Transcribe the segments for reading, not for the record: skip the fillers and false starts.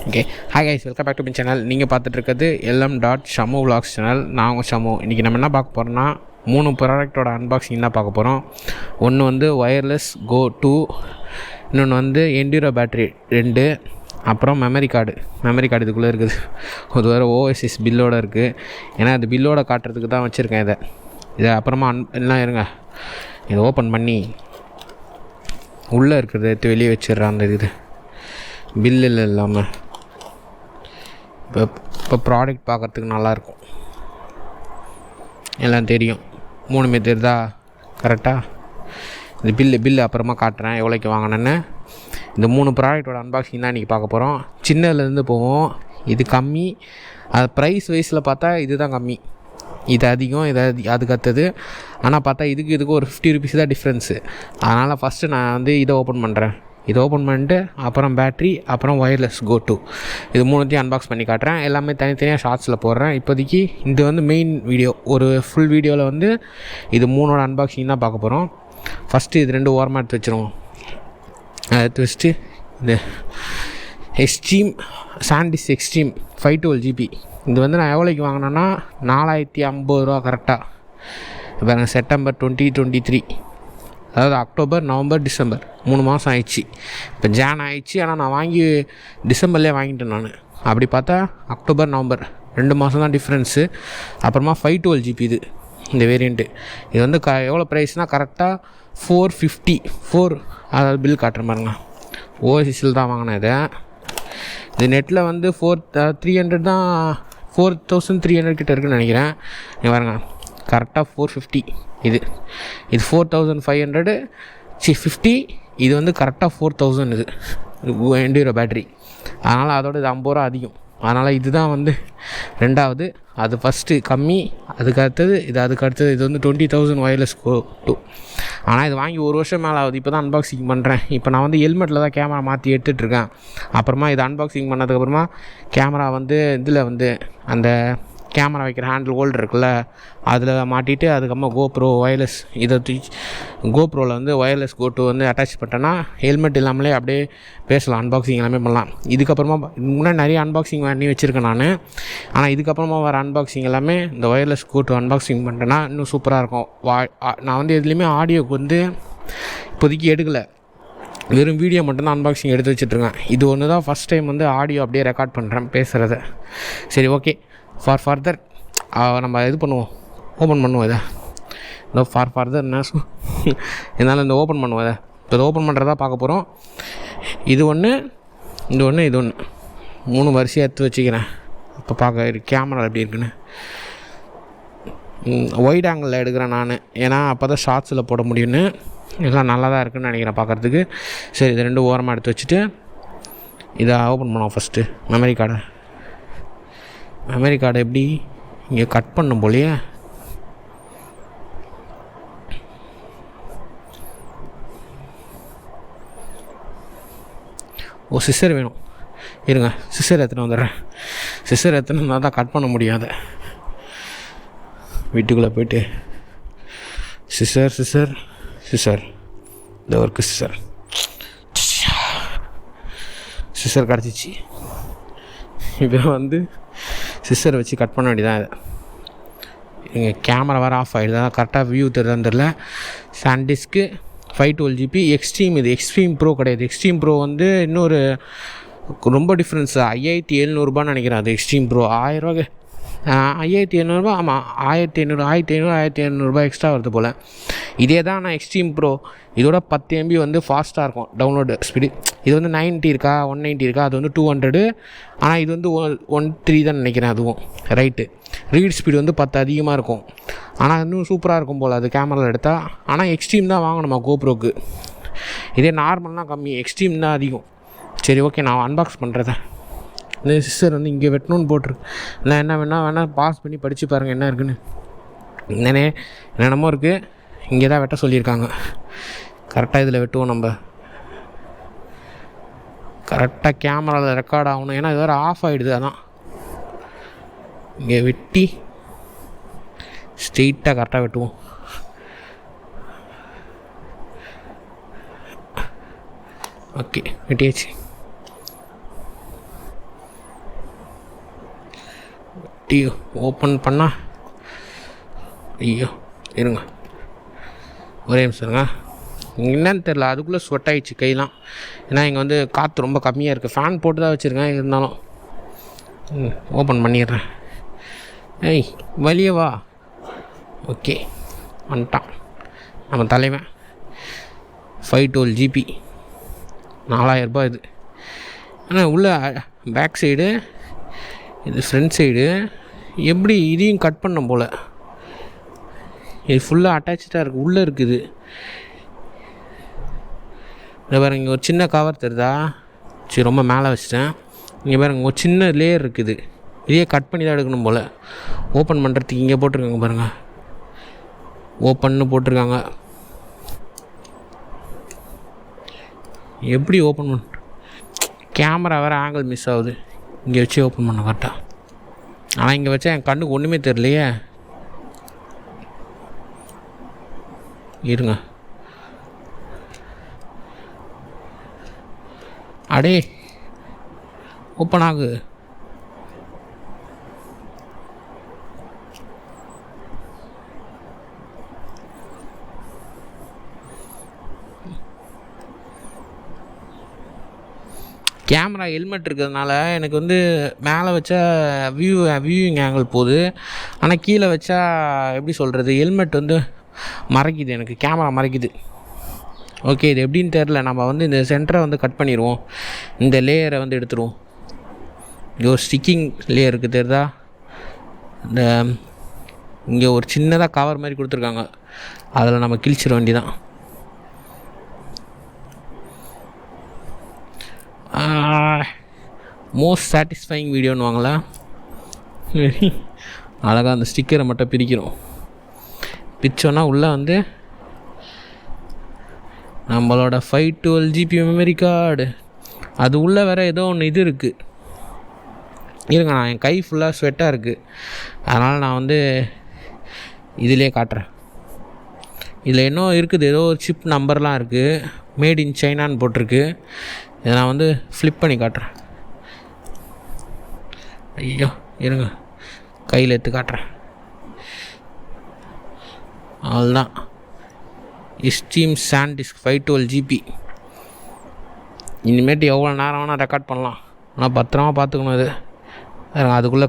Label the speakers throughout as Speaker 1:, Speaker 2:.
Speaker 1: Okay, hi guys, welcome back to my channel. நீங்கள் பார்த்துட்ருக்கிறது LM.Shamu Vlogs channel. நான் உங்கள் ஷமு. இன்றைக்கி நம்ம என்ன பார்க்க போகிறோம்னா 3 ப்ராடக்டோட அன்பாக்சிங் தான் பார்க்க போகிறோம். ஒன்று வந்து ஒயர்லெஸ் கோ 2, இன்னொன்று வந்து என்டியூரோ பேட்ரி 2, அப்புறம் மெமரி கார்டு இதுக்குள்ளே இருக்குது. ஒரு வேறு ஓஎஸ்எஸ் பில்லோடு இருக்குது. ஏன்னா அது பில்லோட காட்டுறதுக்கு தான் வச்சுருக்கேன். இதை அப்புறமா எல்லாம் இருங்க, இதை ஓப்பன் பண்ணி உள்ளே இருக்கிறத எடுத்து வெளியே வச்சிடுறேன். அந்த இது பில்லில் இல்லாமல் இப்போ ப்ராடக்ட் பார்க்குறதுக்கு நல்லாயிருக்கும். எல்லாம் தெரியும், 3 தெரியுதா கரெக்டாக? இந்த பில்லு அப்புறமா காட்டுறேன் எவ்வளோக்கு வாங்கினேன்னு. இந்த 3 ப்ராடக்டோட அன்பாக்சிங் தான் இன்றைக்கி பார்க்க போகிறோம். சின்னதுலேருந்து போவோம். இது கம்மி, அது ப்ரைஸ் வைஸில் பார்த்தா இது தான் கம்மி, இது அதிகம், இது அதுக்கு அடுத்தது. ஆனால் பார்த்தா இதுக்கு ஒரு 50 ருபீஸ் தான் டிஃப்ரென்ஸு. அதனால் ஃபஸ்ட்டு நான் வந்து இதை ஓப்பன் பண்ணுறேன். இதை ஓப்பன் பண்ணிட்டு அப்புறம் பேட்ரி, அப்புறம் ஒயர்லெஸ் கோ 2, இது 3த்தையும் அன்பாக்ஸ் பண்ணி காட்டுறேன். எல்லாமே தனித்தனியாக ஷார்ட்ஸில் போடுறேன். இப்போதைக்கு இது வந்து மெயின் வீடியோ. ஒரு ஃபுல் வீடியோவில் வந்து இது 3ஓட அன்பாக்சிங் தான் பார்க்க போகிறோம். ஃபஸ்ட்டு இது 2 ஓரமாக எடுத்து வச்சுருவோம். எடுத்து வச்சுட்டு இது சாண்டிஸ்க் எக்ஸ்ட்ரீம் 512 GB. இது வந்து நான் எவ்வளோக்கு வாங்கினேன்னா 4050 ரூபா கரெக்டாக. இப்போ செப்டம்பர் 2023, அதாவது அக்டோபர், நவம்பர், டிசம்பர் 3 மாதம் ஆயிடுச்சு. இப்போ ஜான் ஆயிடுச்சு, ஆனால் நான் வாங்கி டிசம்பர்லேயே வாங்கிட்டேன் நான். அப்படி பார்த்தா அக்டோபர், நவம்பர் 2 மாதம் தான் டிஃப்ரென்ஸு. அப்புறமா 512 GB இந்த வேரியண்ட்டு. இது வந்து எவ்வளோ ப்ரைஸ்னால் கரெக்டாக 450, அதாவது பில் காட்டுற பாருங்க. ஓஎஸ்எஸ்சில் தான் வாங்கினேன் இது நெட்டில் வந்து 300 தான், 4300 கிட்ட இருக்குதுன்னு நினைக்கிறேன். நீங்கள் பாருங்க, கரெக்டாக 450. இது 4500 50. இது வந்து கரெக்டாக 4000. இது என்டியூரோ பேட்ரி. அதனால் அதோட இது 50 ரூபா அதிகம். அதனால் இது தான் வந்து ரெண்டாவது. அது ஃபஸ்ட்டு கம்மி, அதுக்கு அடுத்தது இது வந்து 20,000 ஒயர்லெஸ் கோ 2. ஆனால் இது வாங்கி 1 வருஷம் மேலே ஆகுது. இப்போ தான் அன்பாக்சிங் பண்ணுறேன். இப்போ நான் வந்து ஹெல்மெட்டில் தான் கேமரா மாற்றி எடுத்துகிட்ருக்கேன். அப்புறமா இது அன்பாக்சிங் பண்ணதுக்கப்புறமா கேமரா வந்து இதில் வந்து அந்த கேமரா வைக்கிற ஹேண்டில் ஹோல்டர் இருக்குல்ல, அதில் மாட்டிட்டு அதுக்கப்புறமா கோப்ரோ ஒயர்லெஸ் கோப்ரோவில் வந்து ஒயர்லெஸ் கோ 2 வந்து அட்டாச் பண்ணிட்டேன்னா ஹெல்மெட் இல்லாமலே அப்படியே பேசலாம், அன்பாக்சிங் எல்லாமே பண்ணலாம். இதுக்கப்புறமா முன்னாடி நிறைய அன்பாக்சிங் பண்ணி வச்சுருக்கேன் நான். ஆனால் இதுக்கப்புறமா வர அன்பாக்சிங் எல்லாமே இந்த ஒயர்லெஸ் கோ 2 அன்பாக்சிங் பண்ணிட்டேன்னா இன்னும் சூப்பராக இருக்கும். நான் வந்து எதுலேயுமே ஆடியோக்கு வந்து இப்போதைக்கு எடுக்கலை, வெறும் வீடியோ மட்டும்தான் அன்பாக்சிங் எடுத்து வச்சுட்ருக்கேன். இது ஒன்று தான் ஃபஸ்ட் டைம் வந்து ஆடியோ அப்படியே ரெக்கார்ட் பண்ணுறேன் பேசுகிறத. சரி, ஓகே. ஃபர்தர் நம்ம இது பண்ணுவோம், ஓப்பன் பண்ணுவோம். இந்த ஃபர்தர் என்ன என்னால் இந்த ஓப்பன் பண்ணுவோம். இப்போ இதை ஓப்பன் பண்ணுறதா பார்க்க போகிறோம். இது ஒன்று, இது ஒன்று 3 வரிசையாக எடுத்து வச்சுக்கிறேன். இப்போ பார்க்க கேமரா எப்படி இருக்குன்னு ஒயிட் ஆங்கிளில் எடுக்கிறேன் நான். ஏன்னா அப்போ தான் ஷார்ட்ஸில் போட முடியும்னு. எல்லாம் நல்லா தான் இருக்குதுன்னு நினைக்கிறேன் பார்க்குறதுக்கு. சரி, இது 2 ஓரமாக எடுத்து வச்சுட்டு இதை ஓப்பன் பண்ணுவோம். ஃபஸ்ட்டு மெமரி கார்டு எப்படி இங்கே கட் பண்ணும் போலையே. சிசர் வேணும், இருங்க சிசர் எடுத்துன்னு வந்துடுறேன். சிசர் எடுத்துன்னு தான் கட் பண்ண முடியாது. வீட்டுக்குள்ளே போய்ட்டு சிசர் இந்த ஒர்க்கு சிசர் கிடச்சிச்சு. இப்போ வந்து சிஸ்டர் வச்சு கட் பண்ண வேண்டியதான். இங்கே கேமரா வேறு ஆஃப் ஆகிடுது, கரெக்டாக வியூ தெரில. சாண்டிஸ்க்கு 512 GB எக்ஸ்ட்ரீம். இது எக்ஸ்ட்ரீம் ப்ரோ கிடையாது. எக்ஸ்ட்ரீம் ப்ரோ வந்து இன்னொரு ரொம்ப டிஃப்ரென்ஸு 5700 நினைக்கிறேன். அது எக்ஸ்ட்ரீம் ப்ரோ 1000 ரூபா, 5700. ஆமாம், 1500 எக்ஸ்ட்ரா வருது போல். இதே தான் நான் எக்ஸ்ட்ரீம் ப்ரோ. இதோட 10 MB வந்து ஃபாஸ்ட்டாக இருக்கும் டவுன்லோடு ஸ்பீடு. இது வந்து 90 இருக்கா, 190 இருக்கா, அது வந்து 200. ஆனால் இது வந்து 113 தான் நினைக்கிறேன். அதுவும் ரைட்டு. ரீட் ஸ்பீடு வந்து 10 அதிகமாக இருக்கும். ஆனால் இன்னும் சூப்பராக இருக்கும் போல் அது கேமராவில் எடுத்தால். ஆனால் எக்ஸ்ட்ரீம் தான் வாங்கணுமா கோப்ரோக்கு. இதே நார்மல்னால் கம்மி, எக்ஸ்ட்ரீம் தான் அதிகம். சரி, ஓகே, நான் அன்பாக்ஸ் பண்ணுறேன். இந்த சிஸ்டர் வந்து இங்கே வெட்டணும்னு போட்டிருக்கு. நான் என்ன வேணால் பாஸ் பண்ணி படித்து பாருங்கள் என்ன இருக்குன்னு. என்னென்னமோ இருக்குது. இங்கே தான் வெட்ட சொல்லியிருக்காங்க. கரெக்டாக இதில் வெட்டுவோம் நம்ம. கரெக்டாக கேமராவில் ரெக்கார்ட் ஆகணும். ஏன்னா இது வேறு ஆஃப் ஆகிடுது. அதான் இங்கே வெட்டி ஸ்ட்ரெயிட்டாக கரெக்டாக வெட்டுவோம். ஓகே, வெட்டியாச்சு. டீ ஓப்பன் பண்ணால் ஐயோ இருங்க ஒரே நிமிஷம் இருங்க. என்னன்னு தெரில, அதுக்குள்ளே ஸ்வெட் ஆகிடுச்சு கையெலாம். ஏன்னா இங்கே வந்து காற்று ரொம்ப கம்மியாக இருக்குது. ஃபேன் போட்டு தான் வச்சுருக்கேன், இருந்தாலும் ஓப்பன் பண்ணிடுறேன். ஏய் வெளியே வா. ஓகே வந்துட்டான் நம்ம தலைவன். 512 GB 4000 இது. ஆனால் உள்ள பேக் சைடு இது ஃப்ரண்ட் சைடு எப்படி இதையும் கட் பண்ண போல். இது ஃபுல்லாக அட்டாச்சாக இருக்குது, உள்ளே இருக்குது. இங்கே பாருங்க, இங்கே ஒரு சின்ன கவர் தெரியுதா? சரி ரொம்ப மேலே வச்சிட்டேன். இங்கே பாருங்க ஒரு சின்ன லேயர் இருக்குது, இதையே கட் பண்ணி தான் எடுக்கணும் போல். ஓப்பன் பண்ணுறதுக்கு இங்கே போட்டிருக்காங்க பாருங்கள், ஓப்பன்னு போட்டிருக்காங்க. எப்படி ஓப்பன் பண்ண? கேமரா வேறு ஆங்கிள் மிஸ் ஆகுது. இங்கே வச்சு ஓப்பன் பண்ண கரெக்டாக. ஆனால் இங்கே வச்சா என் கண்ணுக்கு ஒன்றுமே தெரியலையே. இருங்க, அடே ஓப்பன் ஆகு. கேமரா ஹெல்மெட் இருக்கிறதுனால எனக்கு வந்து மேலே வச்சா வியூவிங் ஆங்கிள் போகுது. ஆனால் கீழே வச்சா எப்படி சொல்கிறது, ஹெல்மெட் வந்து மறைக்குது, எனக்கு கேமரா மறைக்குது. ஓகே இது எப்படின்னு தெரில. நம்ம வந்து இந்த சென்டரை வந்து கட் பண்ணிடுவோம், இந்த லேயரை வந்து எடுத்துருவோம். இங்கே ஒரு ஸ்டிக்கிங் லேயர் இருக்குது தெரியுதா? இந்த இங்கே ஒரு சின்னதாக கவர் மாதிரி கொடுத்துருக்காங்க, அதில் நம்ம கிழிச்சிட வேண்டியதான். மோஸ்ட் சாட்டிஸ்ஃபைங் வீடியோன்னு வாங்களா? அழகாக அந்த ஸ்டிக்கரை மட்டும் பிரிக்கிறோம். பிரித்தோன்னா உள்ளே வந்து நம்மளோட 512 GB மெமரி கார்டு. அது உள்ளே வேறு ஏதோ ஒன்று இது இருக்குது. இருங்க, நான் என் கை ஃபுல்லாக ஸ்வெட்டாக இருக்குது, அதனால் நான் வந்து இதிலே காட்டுறேன். இதில் என்ன இருக்குது, ஏதோ ஒரு சிப் நம்பர்லாம் இருக்குது, மேட் இன் சைனான்னு போட்டிருக்கு. இதை நான் வந்து ஃப்ளிப் பண்ணி காட்டுறேன். ஐயோ இருங்க, கையில் எடுத்து காட்டுறேன். அவ்வளோதான், ஸ்டீம் சாண்டிஸ்க் 512 GB. இனிமேட்டு எவ்வளோ நேரம் வேணால் ரெக்கார்ட் பண்ணலாம், ஆனால் பத்திரமா பார்த்துக்கணும். இது அதுக்குள்ளே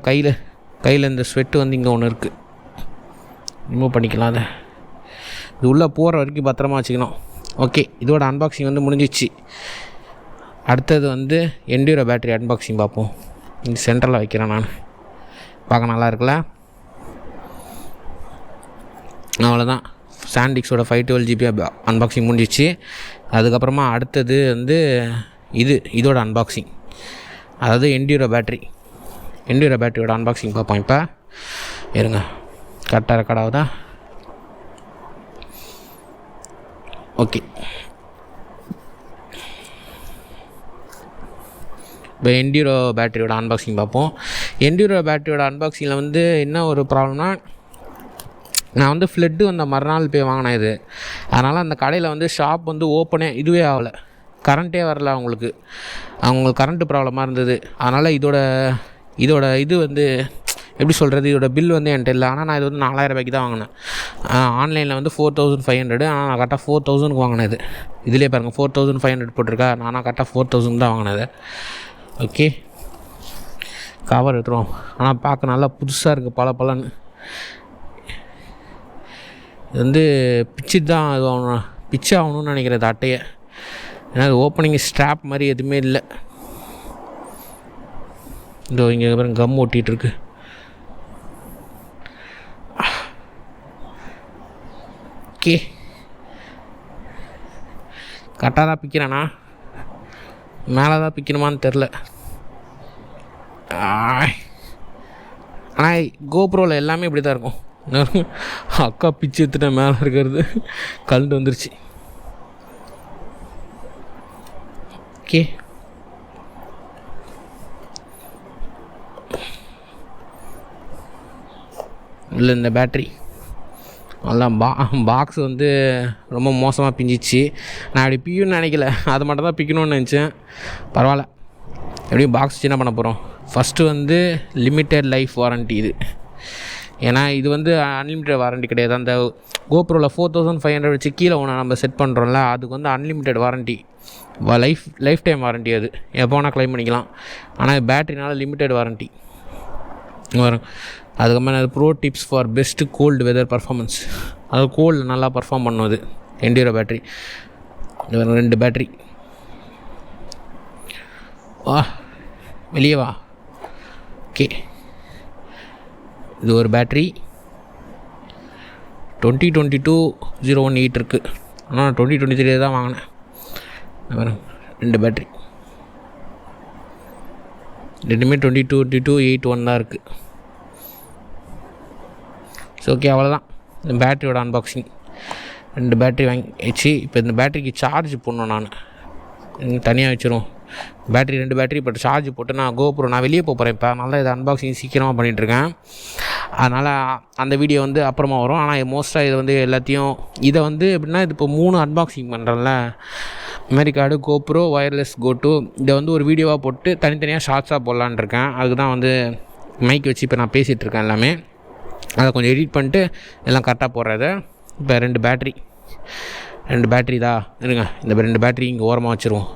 Speaker 1: கையில் இந்த ஸ்வெட்டு வந்து இங்கே ஒன்று இருக்குது, ரிமூவ் பண்ணிக்கலாம். அதை இது உள்ளே போகிற வரைக்கும் பத்திரமா வச்சுக்கணும். ஓகே, இதோட அன்பாக்சிங் வந்து முடிஞ்சிச்சு. அடுத்தது வந்து எண்டூரோ பேட்டரி அன்பாக்சிங் பார்ப்போம். இந்த சென்டரில் வைக்கிறேன் நான், பார்க்க நல்லா இருக்குல்ல? அவ்வளோதான், சாண்டிக்ஸோட 512 GB அன்பாக்சிங் முடிஞ்சிச்சு. அதுக்கப்புறமா அடுத்தது வந்து இதோட அன்பாக்சிங், அதாவது எண்டூரோ பேட்டரியோட அன்பாக்சிங் பார்ப்போம். இப்போ இருங்க, கரெக்டாக ரெக்கார்ட் ஆகுதா? ஓகே, இப்போ எண்டூரோ பேட்டரியோட அன்பாக்சிங் பார்ப்போம். எண்டூரோ பேட்டரியோட அன்பாக்சிங்கில் வந்து என்ன ஒரு ப்ராப்ளம்னா, நான் வந்து ஃப்ளட்டு வந்த மறுநாள் போய் வாங்கினேன் இது. அதனால் அந்த கடையில் வந்து ஷாப் வந்து ஓப்பனே இதுவே ஆகலை, கரண்ட்டே வரல அவங்களுக்கு கரண்ட்டு ப்ராப்ளமாக இருந்தது. அதனால் இதோட இது வந்து எப்படி சொல்கிறது, இதோட பில் வந்து என்கிட்ட இல்லை. ஆனால் நான் இது வந்து 4000 ரூபாய்க்கு தான் வாங்கினேன். ஆன்லைனில் வந்து 4500, ஆனால் நான் கரெக்டாக 4000க்கு வாங்கினேன். இது இதிலே பாருங்கள் 4500 போட்டிருக்கா, நானாக கரெக்டாக 4000 தான் வாங்கினது. ஓகே, கவர் எடுத்துருவோம். ஆனால் பார்க்க நல்லா புதுசாக இருக்குது, பலன்னு. இது வந்து பிச்சு ஆகணும்னு நினைக்கிறேன் இந்த அட்டையை. ஏன்னா அது ஓப்பனிங் ஸ்ட்ராப் மாதிரி எதுவுமே இல்லை. இதோ இங்கே பாருங்க, கம் ஒட்டிகிட்ருக்கு. ஓகே, கரெக்டாக தான் பிக்கிறேண்ணா, மேலே தான் பிக்கணுமான்னு தெரில. ஆனால் கோப்ரோவில் எல்லாமே இப்படி தான் இருக்கும். அக்கா பிச்சு எடுத்துட்டேன், மேலே இருக்கிறது கலந்து வந்துருச்சு. ஓகே, இல்லை இந்த பேட்ரி எல்லாம் பாக்ஸ் வந்து ரொம்ப மோசமாக பிஞ்சிச்சு. நான் அப்படி பியுன்னு நினைக்கல, அது மட்டும் தான் பிக்கணும்னு நினச்சேன். பரவாயில்ல, எப்படியும் பாக்ஸ் சின்ன பண்ண போகிறோம். ஃபஸ்ட்டு வந்து லிமிட்டெட் லைஃப் வாரண்ட்டி இது. ஏன்னா இது வந்து அன்லிமிட்டெட் வாரண்ட்டி கிடையாது. அந்த கோப்ரோவில் 4500 வச்சு கீழே ஒன்று நம்ம செட் பண்ணுறோம்ல, அதுக்கு வந்து unlimited warranty, life time warranty. அது எப்போ வேணால் க்ளைம் பண்ணிக்கலாம். ஆனால் பேட்டரினால லிமிட்டெட் வாரண்ட்டி வரும். அதுக்கப்புறம் அது pro tips for best cold weather performance. அது கோல்டு நல்லா பர்ஃபார்ம் பண்ணும். அது என்டியூரோ பேட்ரி. 2 பேட்ரி. வா வெளியே வா. ஓகே, இது ஒரு பேட்ரி 2022-018 இருக்குது. ஆனால் 2023 தான் வாங்கினேன். 2 பேட்ரி, ரெண்டுமே 2022-8-1 தான் இருக்குது. ஸோ ஓகே, அவ்வளோதான் இந்த பேட்டரியோட அன்பாக்சிங். 2 பேட்ரி வாங்கிச்சு. இப்போ இந்த பேட்டரிக்கு சார்ஜ் போடணும். நான் தனியாக வச்சுருவோம் பேட்ரி, 2 பேட்ரி. பட் சார்ஜ் போட்டு நான் கோப்ரோ நான் வெளியே போகிறேன் இப்போ. அதனால இதை அன்பாக்சிங் சீக்கிரமாக பண்ணிகிட்ருக்கேன். அதனால் அந்த வீடியோ வந்து அப்புறமா வரும். ஆனால் மோஸ்ட்டாக இது வந்து எல்லாத்தையும் இதை வந்து எப்படின்னா, இது இப்போ 3 அன்பாக்சிங் பண்ணுறேன்ல, மெமரி கார்டு, கோப்ரோ, ஒயர்லெஸ் கோட்டு. இதை வந்து ஒரு வீடியோவாக போட்டு தனித்தனியாக ஷார்ட்ஸாக போடலான் இருக்கேன். அதுக்கு தான் வந்து மைக் வச்சு இப்போ நான் பேசிகிட்ருக்கேன் எல்லாமே. அதை கொஞ்சம் எடிட் பண்ணிட்டு எல்லாம் கரெக்டாக போடுறது. இப்போ 2 பேட்ரி தான் இருங்க. இந்த 2 பேட்ரி இங்கே ஓரமாக வச்சுருவோம்.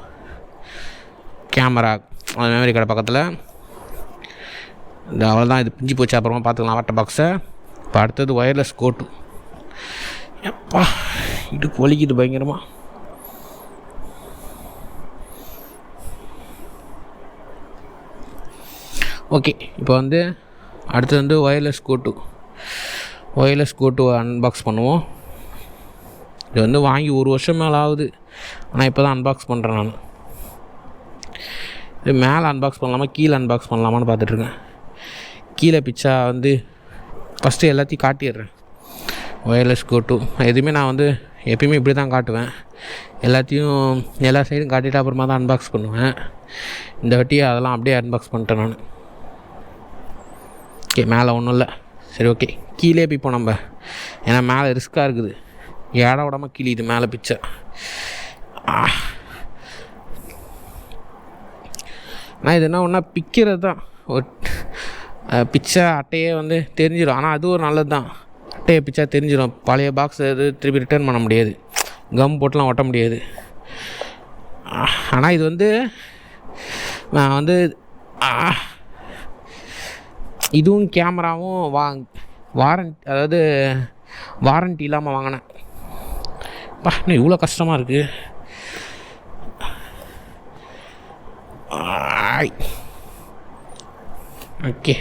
Speaker 1: கேமரா அந்த மெமரி கார்டு பக்கத்தில். இந்த அவ்வளோதான், இது பிஞ்சு போச்சு. அப்புறமா பார்த்துக்கலாம் வாட்டர் பாக்ஸை. இப்போ அடுத்தது ஒயர்லெஸ் கோட்டு. எப்பா இடுப்பு வலிக்குது பயங்கரமாக. ஓகே, இப்போ வந்து அடுத்தது வந்து ஒயர்லெஸ் கோட்டு அன்பாக்ஸ் பண்ணுவோம். இது வந்து வாங்கி 1 வருஷம் மேலே ஆகுது. ஆனால் இப்போ தான் அன்பாக்ஸ் பண்ணுறேன் நான். இது மேலே அன்பாக்ஸ் பண்ணலாமா கீழே அன்பாக்ஸ் பண்ணலாமான்னு பார்த்துட்ருக்கேன். கீழே பிச்சா வந்து ஃபஸ்ட்டு எல்லாத்தையும் காட்டிடுறேன். ஒயர்லெஸ் கோட்டு எதுவுமே நான் வந்து எப்பயுமே இப்படி தான் காட்டுவேன். எல்லாத்தையும் எல்லா சைடும் காட்டிட்டு அப்புறமா தான் அன்பாக்ஸ் பண்ணுவேன். இந்த வாட்டி அதெல்லாம் அப்படியே அன்பாக்ஸ் பண்ணிட்டேன் நான். ஓகே, மேலே ஒன்றும் இல்லை. சரி ஓகே, கீழே பிப்போம் நம்ம. ஏன்னா மேலே ரிஸ்க்காக இருக்குது. இடம் விடாமல் கிழியுது மேலே பிச்சை. ஆனால் இது என்ன ஒன்றா பிக்கிறது தான். ஒரு பிச்சை அட்டையே வந்து தெரிஞ்சிடும். ஆனால் அது ஒரு நல்லது தான். அட்டையை பிச்சா தெரிஞ்சிடும். பழைய பாக்ஸ் எது திருப்பி ரிட்டர்ன் பண்ண முடியாது. கம் போட்டுலாம் ஒட்ட முடியாது. ஆனால் இது வந்து நான் வந்து இதுவும் கேமராவும் அதாவது வாரண்ட்டி இல்லாமல் வாங்கினேன். இன்னும் இவ்வளோ கஷ்டமாக இருக்குது. ஓகே,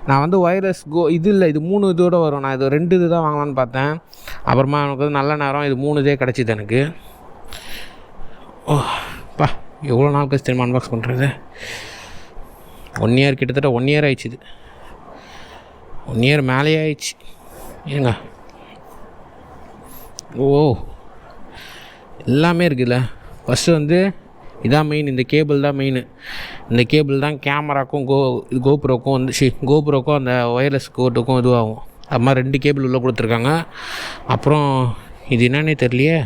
Speaker 1: நான் வந்து ஒயர்லெஸ் இது இல்லை, இது 3 இதோடு வரும். நான் இது 2 இது தான் வாங்கலான்னு பார்த்தேன். அப்புறமா எனக்கு வந்து நல்ல நேரம் இது 3 இதே கிடச்சிது எனக்கு. எவ்வளோ நாள் கழிச்சு தெரியுமா அன்பாக்ஸ் பண்ணுறது. 1 இயர், கிட்டத்தட்ட 1 இயர் ஆயிடுச்சு. இது 1 இயர் மேலேயே ஆயிடுச்சு. ஏங்க எல்லாமே இருக்குதுல்ல. ஃபஸ்ட்டு வந்து இதான் மெயின். இந்த கேபிள் தான் மெயின். இந்த கேபிள் தான் கேமராக்கும் கோப்ரோக்கும் வந்து கோப்ரோக்கும் அந்த ஒயர்லெஸ் கோட்டுக்கும் இதுவாகும். அது மாதிரி 2 கேபிள் உள்ளே கொடுத்துருக்காங்க. அப்புறம் இது என்னன்னே தெரியலையே,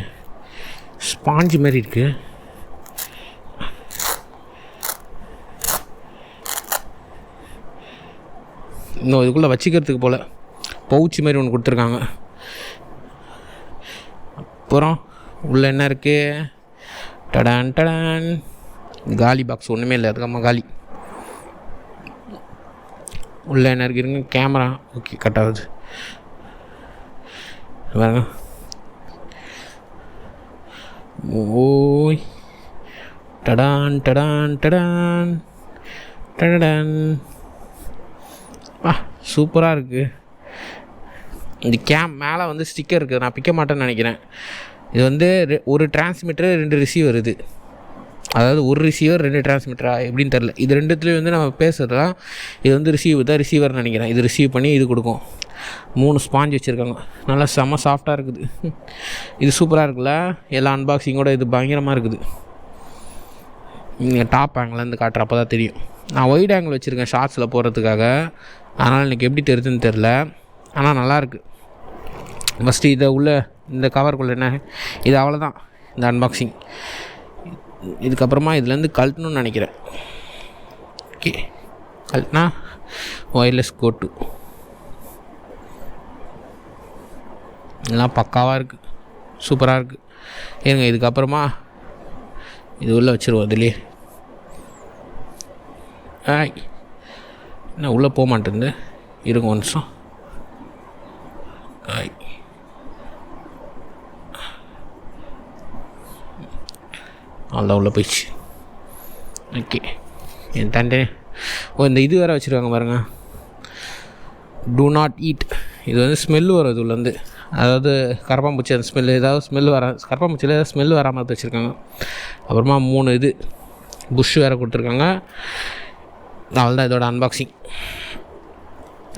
Speaker 1: ஸ்பாஞ்சு மாதிரி இருக்குது. இன்னும் இதுக்குள்ளே வச்சுக்கிறதுக்கு போல் பவுச்சு மாதிரி ஒன்று கொடுத்துருக்காங்க. அப்புறம் உள்ளே என்ன இருக்குது, டடான் காலி பாக்ஸ் ஒன்றுமே இல்லை. அதுக்கம்மா காலி. உள்ளே என்ன இருக்குதுங்க, கேமரா. ஓகே, கட் ஆகுது பாருங்க. ஓய் டடான் டடான் டடான் டடான். சூப்பராக இருக்குது. இந்த மேலே வந்து ஸ்டிக்கர் இருக்குது. நான் பிக்க மாட்டேன்னு நினைக்கிறேன். இது வந்து ஒரு டிரான்ஸ்மிட்டர் 2 ரிசீவர். இது அதாவது ஒரு ரிசீவர் 2 டிரான்ஸ்மிட்டரா எப்படின்னு தெரில. இது 2துலேயும் வந்து நம்ம பேசுகிறதுலாம் இது வந்து ரிசீவர்னு நினைக்கிறேன். இது ரிசீவ் பண்ணி இது கொடுக்கும். 3 ஸ்பாஞ்ச் வச்சுருக்காங்க. நல்லா செம்ம சாஃப்டாக இருக்குது. இது சூப்பராக இருக்குல்ல. எல்லா அன்பாக்சிங்கோட இது பயங்கரமாக இருக்குது. நீங்கள் டாப் ஆங்கிலேருந்து காட்டுறப்போ தான் தெரியும். நான் ஒயிட் ஆங்கிள் வச்சுருக்கேன் ஷார்ட்ஸில் போடுறதுக்காக. அதனால் எனக்கு எப்படி தெரியுதுன்னு தெரில. ஆனால் நல்லாயிருக்கு. ஃபஸ்ட்டு இதை உள்ள இந்த கவருக்குள்ளே என்ன இது, அவ்வளோதான் இந்த அன்பாக்சிங். இதுக்கப்புறமா இதுலேருந்து கழட்டணும்னு நினைக்கிறேன். ஓகே, கழட்டினா ஒயர்லெஸ் கோ டூ. எல்லாம் பக்காவாக இருக்குது, சூப்பராக இருக்குது. ஏங்க இதுக்கப்புறமா இது உள்ளே வச்சுருவோம். இதுலேயே என்ன உள்ளே போக மாட்டேங்குது, இருங்க ஒரு நிமிஷம். அவ்வளோ உள்ளே போயிடுச்சு. ஓகே, என் தண்டே இந்த இது வேறு வச்சுருக்காங்க பாருங்க, டூ நாட் ஈட். இது வந்து ஸ்மெல்லு வரும் இதுலேருந்து, அதாவது கரப்பாம்பூச்சி அந்த ஸ்மெல்லு, ஏதாவது ஸ்மெல் கரப்பாம்பூச்சியில் ஏதாவது ஸ்மெல் வராமல் வச்சுருக்காங்க. அப்புறமா 3 இது புஷ் வேறு கொடுத்துருக்காங்க. அவ்வளோதான் இதோட அன்பாக்சிங்.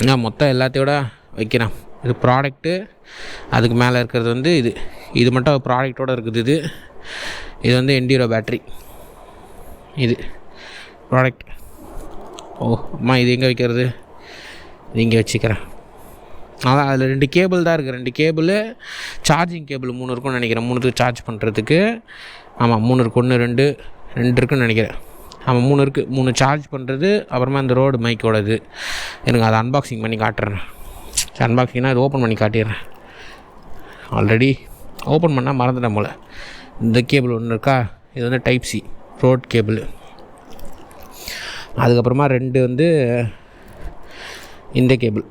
Speaker 1: நான் மொத்தம் எல்லாத்தையோட வைக்கிறேன். இது ப்ராடக்ட்டு, அதுக்கு மேலே இருக்கிறது வந்து இது மட்டும் ப்ராடக்டோடு இருக்குது. இது வந்து என்டியூரோ பேட்ரி, இது ப்ராடக்ட். அம்மா இது எங்கே வைக்கிறது, இது இங்கே வச்சுக்கிறேன். அதான் அதில் 2 கேபிள் தான் இருக்குது. 2 கேபிள், சார்ஜிங் கேபிள் 3 இருக்குன்னு நினைக்கிறேன். 3 சார்ஜ் பண்ணுறதுக்கு. ஆமாம் 3 இருக்குது, 1 2 இருக்குன்னு நினைக்கிறேன். ஆமாம் 3 இருக்குது. 3 சார்ஜ் பண்ணுறது. அப்புறமா இந்த ரோடு மைக்கோடது. எனக்கு அதை அன்பாக்சிங் பண்ணி காட்டுறேன். அன்பாக்சிங்னால் இது ஓப்பன் பண்ணி காட்டிடுறேன். ஆல்ரெடி ஓப்பன் பண்ணால் மறந்துட்டேன் போல். இந்த கேபிள் ஒன்று இருக்கா, இது வந்து டைப் சி ரோட் கேபிள். அதுக்கப்புறமா 2 வந்து இந்த கேபிள்,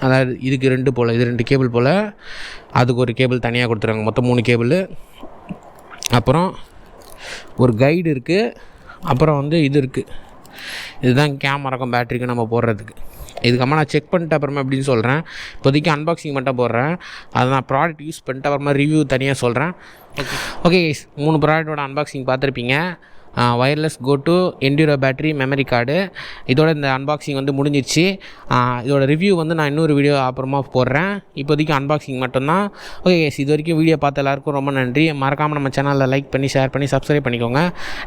Speaker 1: அதாவது இதுக்கு 2 போல், இது 2 கேபிள் போல். அதுக்கு ஒரு கேபிள் தனியாக கொடுத்துருக்காங்க. மொத்தம் 3 கேபிள். அப்புறம் ஒரு கைடு இருக்குது. அப்புறம் வந்து இது இருக்குது, இதுதான் கேமராக்கும் பேட்டரிக்கும் நம்ம போடுறதுக்கு. இதுக்கப்புறமா நான் செக் பண்ணிட்டு அப்புறமா எப்படின்னு சொல்கிறேன். இப்போதைக்கு அன்பாக்சிங் மட்டும் போடுறேன். அதை நான் ப்ராடக்ட் யூஸ் பண்ணிட்டு அப்புறமா ரிவ்யூ தனியாக சொல்கிறேன். ஓகே, 3 ப்ராடக்டோட அன்பாக்சிங் பார்த்துருப்பீங்க. ஒயர்லெஸ் கோ two, enduro battery, memory card. இதோட இந்த அன்பாக்சிங் வந்து முடிஞ்சிடுச்சு. இதோட ரிவ்யூ வந்து நான் இன்னொரு வீடியோ அப்புறமா போடுறேன். இப்போதைக்கு அன்பாக்சிங் மட்டும்தான். ஓகே கேஸ், இது வரைக்கும் வீடியோ பார்த்த எல்லாருக்கும் ரொம்ப நன்றி. மறக்காமல் நம்ம சேனலில் லைக் பண்ணி, ஷேர் பண்ணி, சப்ஸ்கிரைப் பண்ணிக்கோங்க.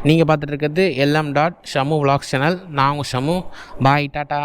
Speaker 1: நீங்கள் பார்த்துட்டு இருக்கிறது LM.Shamu Vlogs சேனல். நான் உங்கள் ஷமு. பாய், டாட்டா.